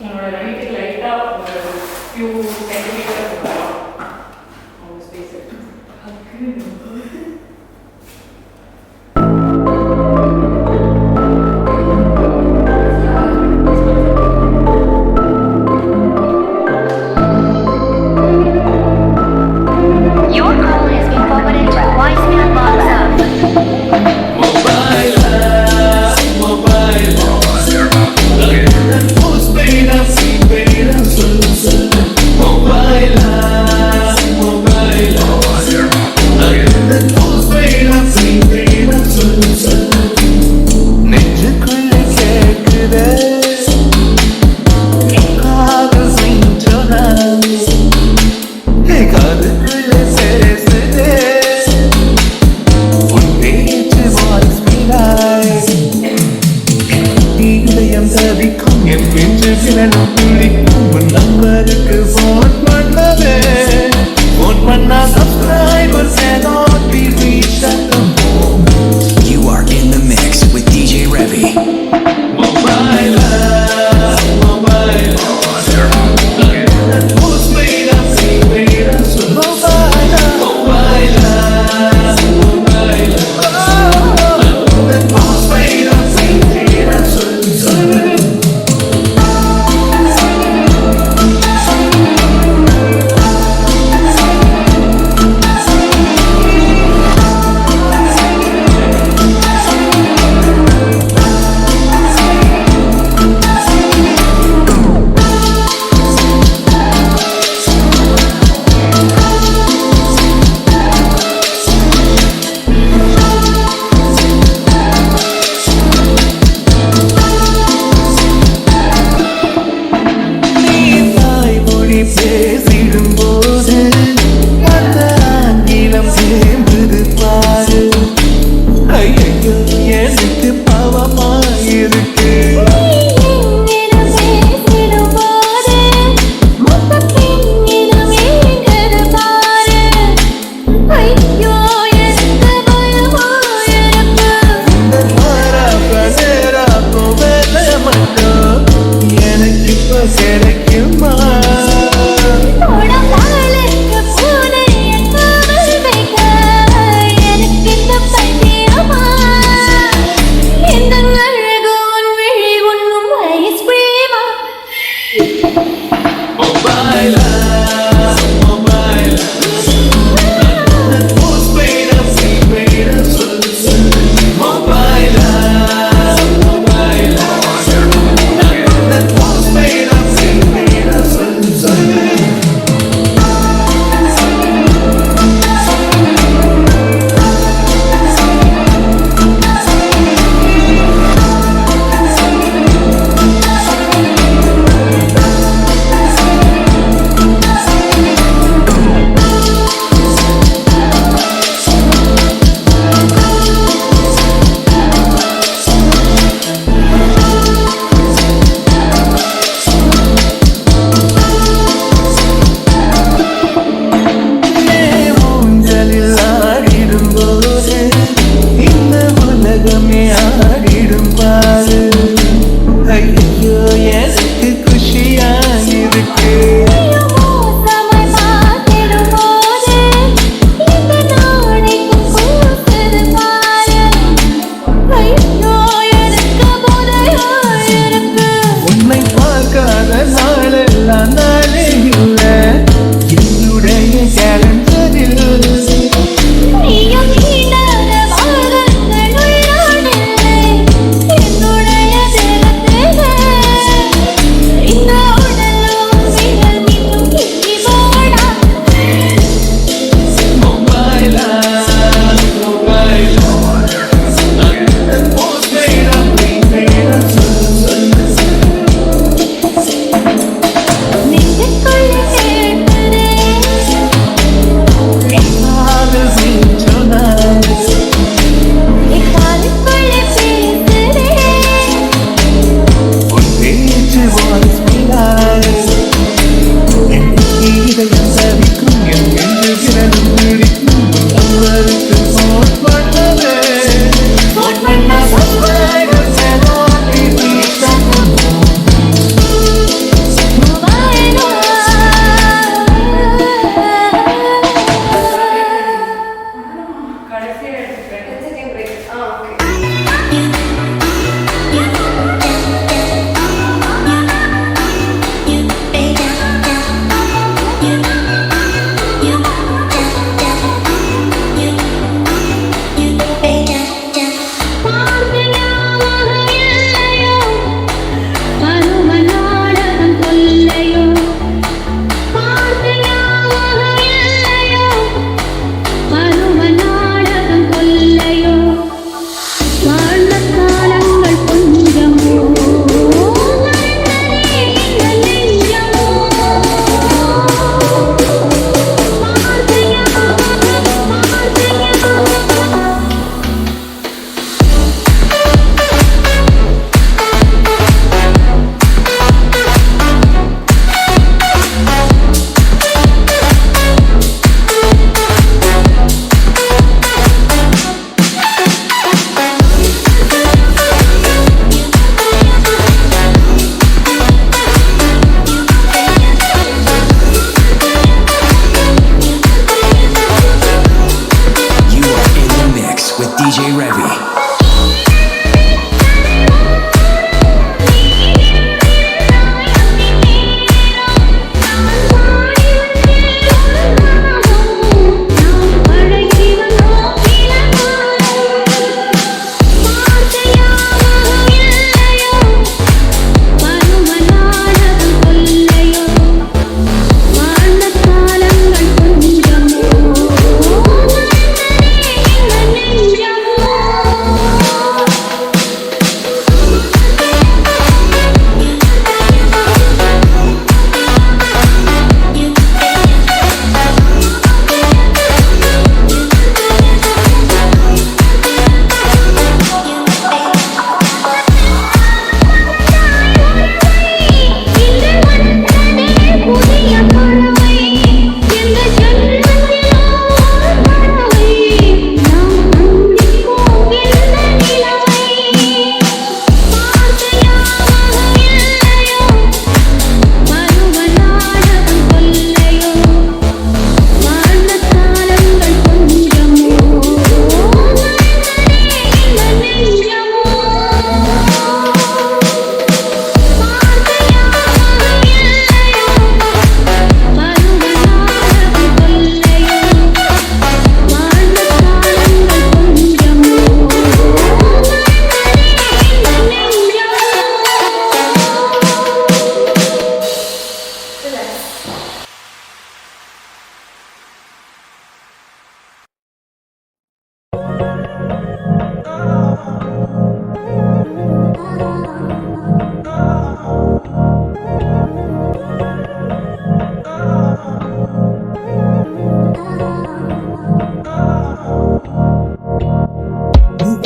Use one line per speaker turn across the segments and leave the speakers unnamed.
உங்களோட வீட்டுக்கு லைட்டாக ஒரு ஃபியூ சென்டிமீட்டர் வரலாம் அவங்க ஸ்பேஸ் அதுக்கு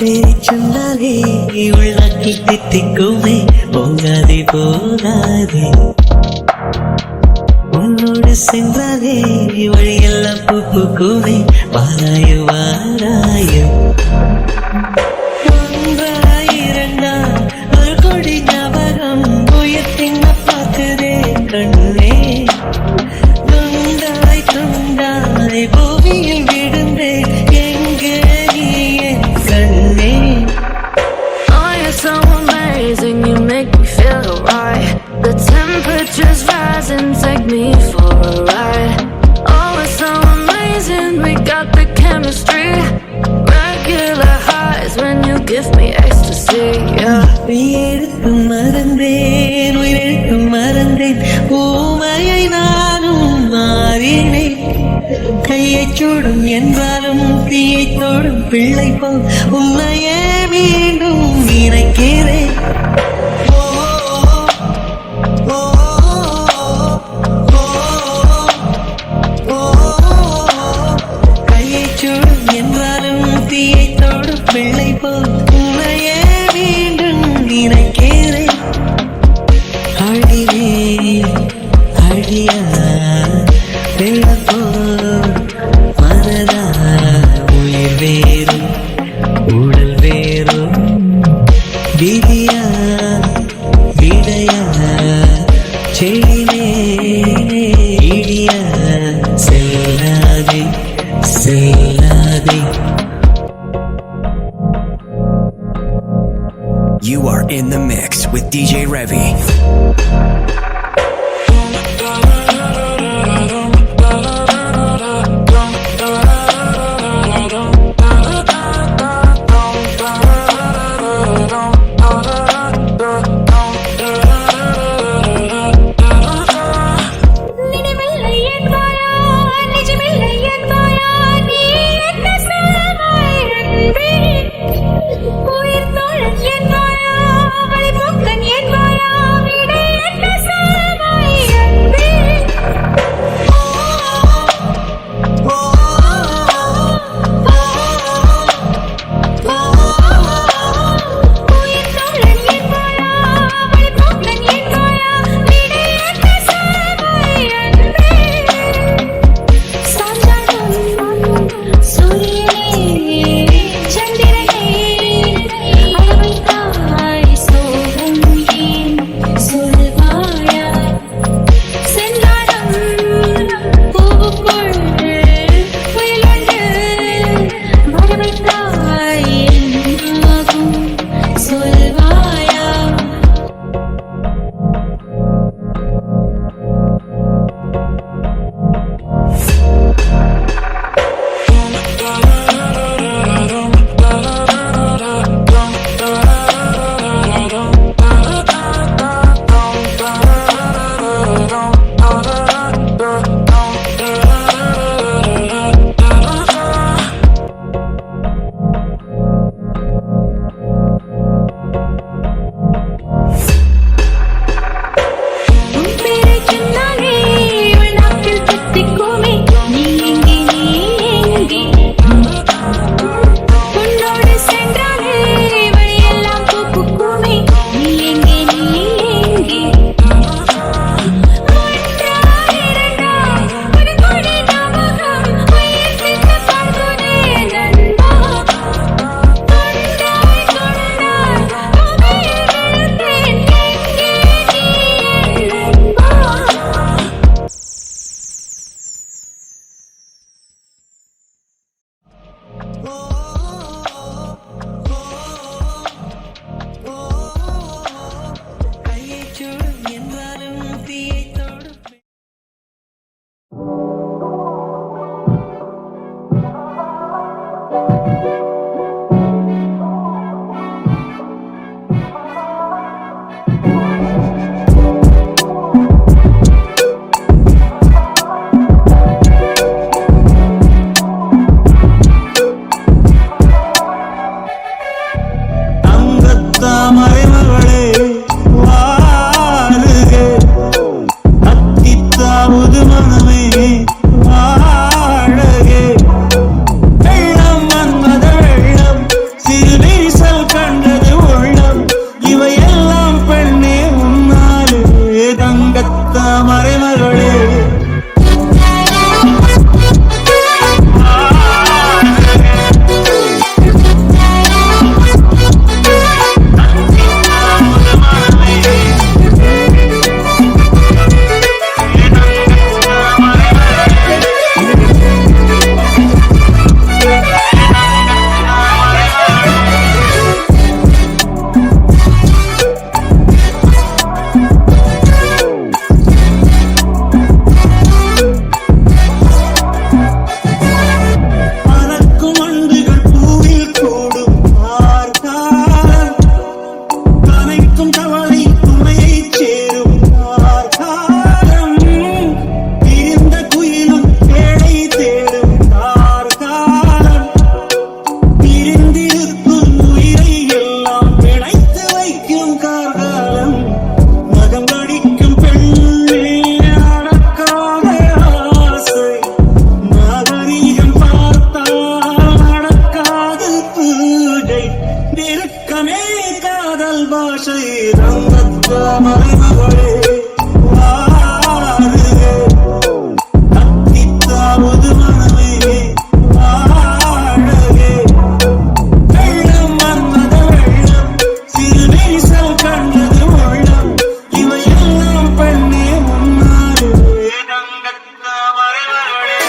பேரை சொன்னாலே உள்ளாக்கி தித்திக்குமே போகாதே போகாதே உன்னோடு சென்றாலே வழியெல்லாம் பூ பூக்குமே வாராயோ வாராயோ ஒன்றாயிரண்டா ஒரு கொடி ஞாபகம் உயர்த்தின பார்க்குதே கண்ணே துண்டாய் துண்டாய் பூமியில் விழுந்தே எங்கே நீ என் கண்ணே
Oh, you're so amazing, you make me feel alright. The temperature's rising, take me for a ride. Oh, it's so amazing, we got the chemistry. Regular highs when you give me ecstasy, yeah.
உயிருக்கு மறந்தேன் உயிருக்கு மறந்தேன் ஊமையை நானும் மாறினேன் கையை சூடும் என்றாலும் தீயை தோடும் பிள்ளை போல் உன்னையே மீண்டும் நினைக்கிறேன் கையை சூடும் என்றாலும் தீயை தோடும் பிள்ளை போல் உன்னையே மீண்டும் நினைக்கிறேன் அழிவே அழியா வெள்ளப்போ மனதா உயிர் வேறும் உடல் வேறும் விதியா விடையா செழிமே இடியா செல்லாதே செல்லாதே.
You are in the mix with DJ Revy.
நினைவில்லை என்பாயா, நிஜமில்லை என்பாயா, நீ என்ன சொல்வாய் அன்பே? உயிர் தோழன் என்பாயா, வழிபோக்கன் என்பாயா, விடை என்ன
துக்கம் கவலை துணையை சேரும் காலம் பிரிந்த குயிலும் பேழை தேடும் காலம் பிரிந்திருக்கும் உயிரை எல்லாம் பிணைத்து வைக்கும் காலம் நகம் கடிக்கும் பெண்ணே நடக்காத ஆசை நாகரீகம் பார்த்தால் நடக்காது பூஜை நெருக்கமே காதல் பாஷை ரங்கத்தாமரை மகளே வாருகே கத்தித்தாவது மனமே வாழகே வெள்ளம் வந்தது வெள்ளம் சிறு நெரிசல் கண்டது உள்ளம் இவையெல்லாம் பெண்ணே முன்னாலே ரங்கத்தாமரை மகளே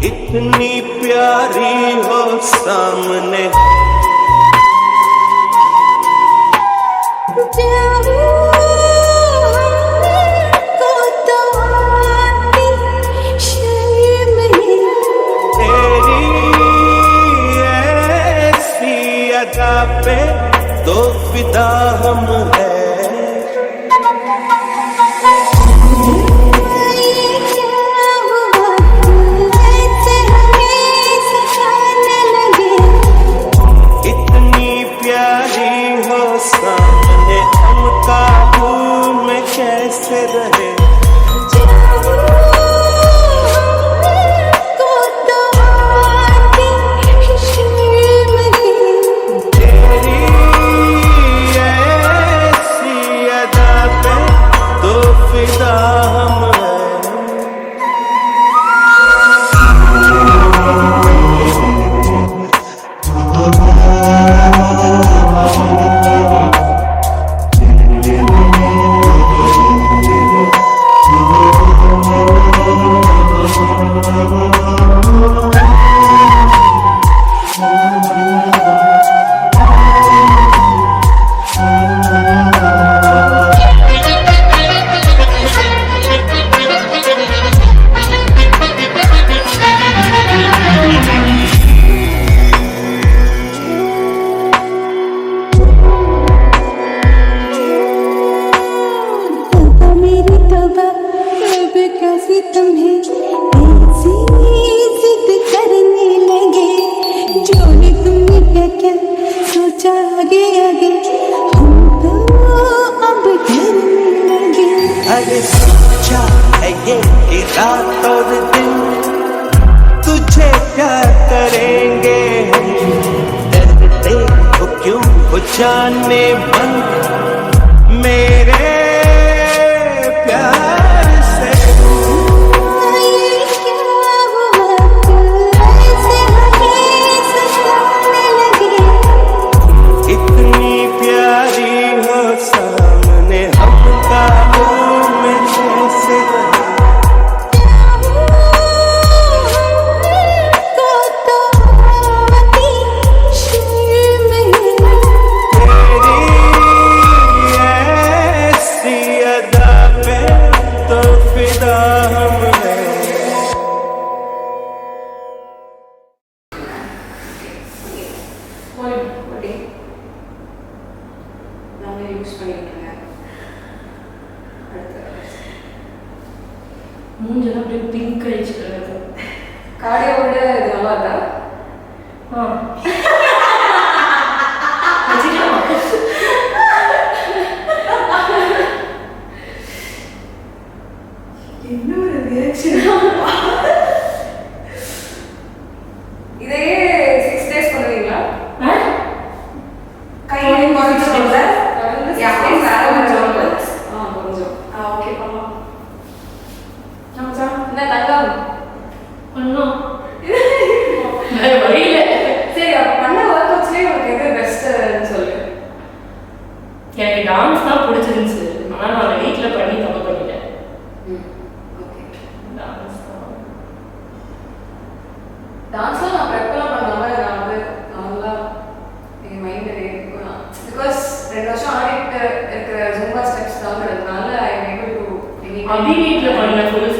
इतनी प्यारी हो सामने तेरी ऐसी अदा पे तो फिदा हम है सामने हम काबू में कैसे रहे तेरी ऐसी अदा पे तो फिदा हम अरे सोचा है ये कि रात और दिन तुझे प्यार करेंगे डरते हो क्यों हो जाने मन मेरे प्यार से
क्या हुआ ऐसे
ஓகே நாங்கள் யூஸ் பண்ணிக்கிட்டுருங்க. அடுத்து மூஞ்செல்லாம் அப்படியே பிங்க் ஆயிடுச்சு. கார்டியோட இது நல்லா இருக்கா? இன்னொரு ரியாக்ஷன். இதே 6 days பண்ணுவீங்களா? கை கொஞ்சம் ஓகே பண்ணலாம். என்ன தங்கம் பண்ணும் வழியில. சரி பண்ண ஒர்க் அவுட்ஸ்லேயே உனக்கு எது பெஸ்ட்டுன்னு சொல்லு. எனக்கு டான்ஸ் தான் பிடிச்சிருந்துச்சு. ஆனால் நான் வீட்டில் பண்ணி தப்பு பண்ணிட்டேன். ஓகே டான்ஸ்லாம் நான் ப்ரெப்பெல்லாம் பண்ணாமல் நான் வந்து நல்லா என் மைண்டில் ஏறிக்கலாம். பிகாஸ் 2 வருஷம் ஆடிட்டு இருக்கிற ஜும்பா ஸ்டெப்ஸ் தாங்கிறதுனால ஐ எம் ஏபிள் டு. அபி வீட்டில் பண்ண ஃபுல்